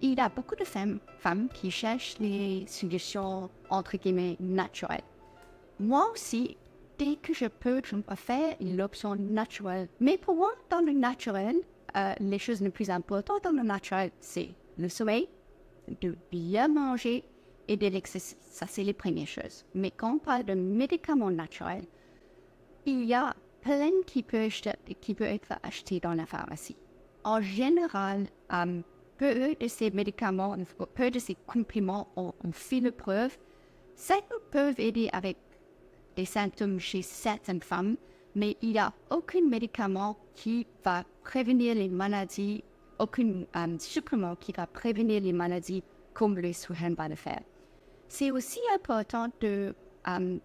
il y a beaucoup de femmes qui cherchent les solutions, entre guillemets, naturelles. Moi aussi, dès que je peux faire l'option naturelle. Mais pour moi, dans le naturel, les choses les plus importantes dans le naturel, c'est le sommeil, de bien manger et de l'exercice. Ça, c'est les premières choses. Mais quand on parle de médicaments naturels, il y a plein qui peut être acheté dans la pharmacie. En général, peu de ces médicaments, peu de ces comprimés ont fait la preuve. Certains peuvent aider avec des symptômes chez certaines femmes, mais il n'y a aucun médicament qui va prévenir les maladies, aucun supplément qui va prévenir les maladies comme l'estrogène va le faire. C'est aussi important de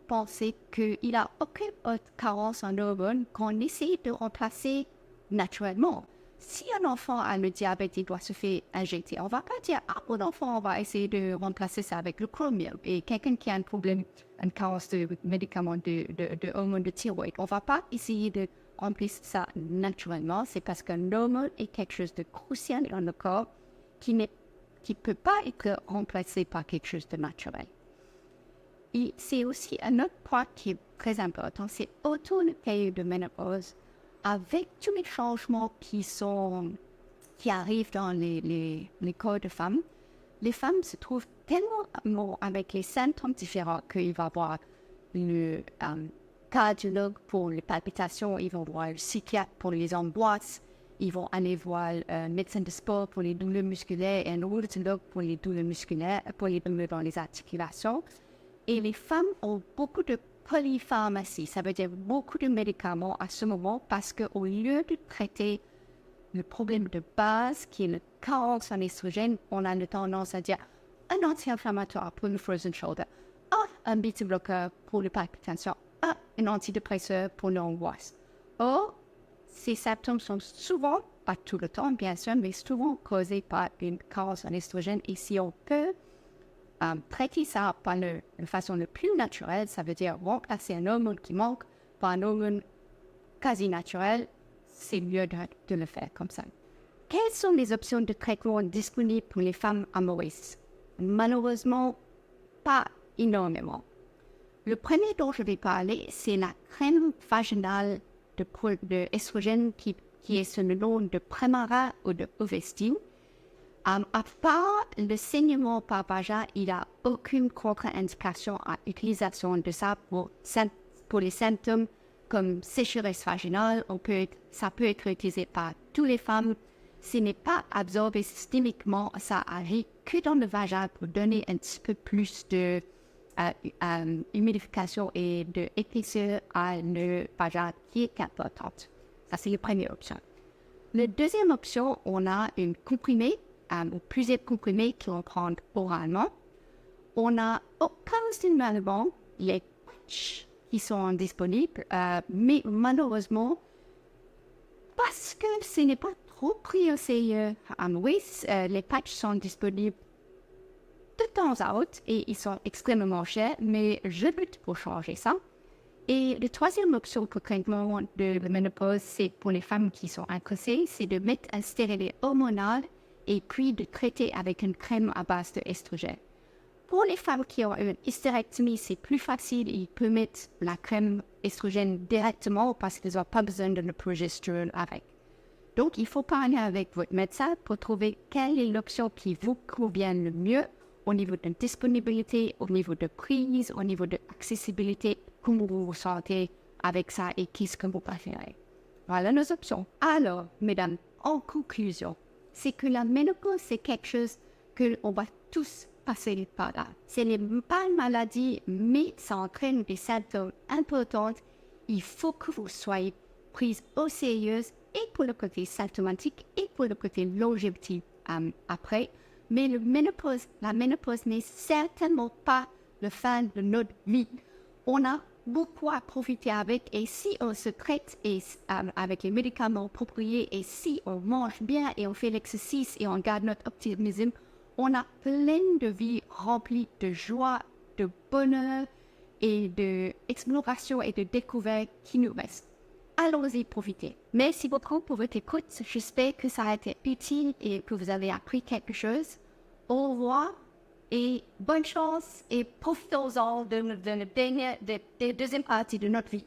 penser qu'il n'y a aucune autre carence en hormones qu'on essaie de remplacer naturellement. Si un enfant a le diabète, il doit se faire injecter. On ne va pas dire, mon enfant, on va essayer de remplacer ça avec le chromium. Et quelqu'un qui a un problème, une carence de médicaments, de hormones de thyroïde, on ne va pas essayer de remplacer ça naturellement. C'est parce qu'un hormone est quelque chose de crucial dans le corps qui ne peut pas être remplacé par quelque chose de naturel. Et c'est aussi un autre point qui est très important, c'est autour de la période de ménopause, avec tous les changements qui arrivent dans les corps de femmes, les femmes se trouvent tellement avec les symptômes différents qu'il va y avoir le cardiologue pour les palpitations, ils vont voir le psychiatre pour les angoisses, ils vont aller voir un médecin de sport pour les douleurs musculaires et un rhumatologue pour les douleurs musculaires, pour les douleurs dans les articulations. Et les femmes ont beaucoup de polypharmacie, ça veut dire beaucoup de médicaments à ce moment parce qu'au lieu de traiter le problème de base qui est le carence en estrogène, on a tendance à dire un anti-inflammatoire pour le frozen shoulder, un bêta-bloqueur pour le palpitation, un antidépresseur pour l'angoisse. Or, ces symptômes sont souvent, pas tout le temps bien sûr, mais souvent causés par une carence en estrogène. Et si on peut traiter ça par de façon la plus naturelle, ça veut dire remplacer un hormone qui manque par un hormone quasi naturel, c'est mieux de le faire comme ça. Quelles sont les options de traitement disponibles pour les femmes amoureuses? Malheureusement, pas énormément. Le premier dont je vais parler, c'est la crème vaginale de estrogène qui est sous le nom de Premara ou de Ovestin. À part le saignement par vagin, il n'y a aucune contre-indication à l'utilisation de ça pour les symptômes comme sécheresse vaginale. Ça peut être utilisé par toutes les femmes. Ce n'est pas absorbé systémiquement, ça arrive que dans le vagin pour donner un petit peu plus de humidification et d'épaisseur à le vagin qui est importante. Ça, c'est la première option. La deuxième option, on a une comprimée, plusieurs comprimés qui vont prendre oralement. On a occasionnellement les patchs qui sont disponibles, mais malheureusement, parce que ce n'est pas trop pris au sérieux, les patchs sont disponibles de temps à autre et ils sont extrêmement chers, mais je lutte pour changer ça. Et la troisième option pour traitement de la ménopause, c'est pour les femmes qui sont incossées, c'est de mettre un stérilet hormonal et puis de traiter avec une crème à base d'estrogène. Pour les femmes qui ont une hystérectomie, c'est plus facile, ils peuvent mettre la crème estrogène directement parce qu'ils n'ont pas besoin de la progestérone avec. Donc, il faut parler avec votre médecin pour trouver quelle est l'option qui vous convient le mieux au niveau de disponibilité, au niveau de prise, au niveau de accessibilité, comment vous vous sentez avec ça et qu'est-ce que vous préférez. Voilà nos options. Alors, mesdames, en conclusion, c'est que la ménopause, c'est quelque chose qu'on va tous passer par là. Ce n'est pas une maladie, mais ça entraîne des symptômes importants. Il faut que vous soyez prise au sérieux et pour le côté symptomatique et pour le côté longévité après. Mais la ménopause n'est certainement pas la fin de notre vie. On a beaucoup à profiter avec et si on se traite avec les médicaments appropriés et si on mange bien et on fait l'exercice et on garde notre optimisme, on a plein de vies remplies de joie, de bonheur et d'exploration et de découverte qui nous restent. Allons-y profiter. Merci beaucoup pour votre écoute. J'espère que ça a été utile et que vous avez appris quelque chose. au revoir et bonne chance et profitons-en de la deuxième partie de notre vie.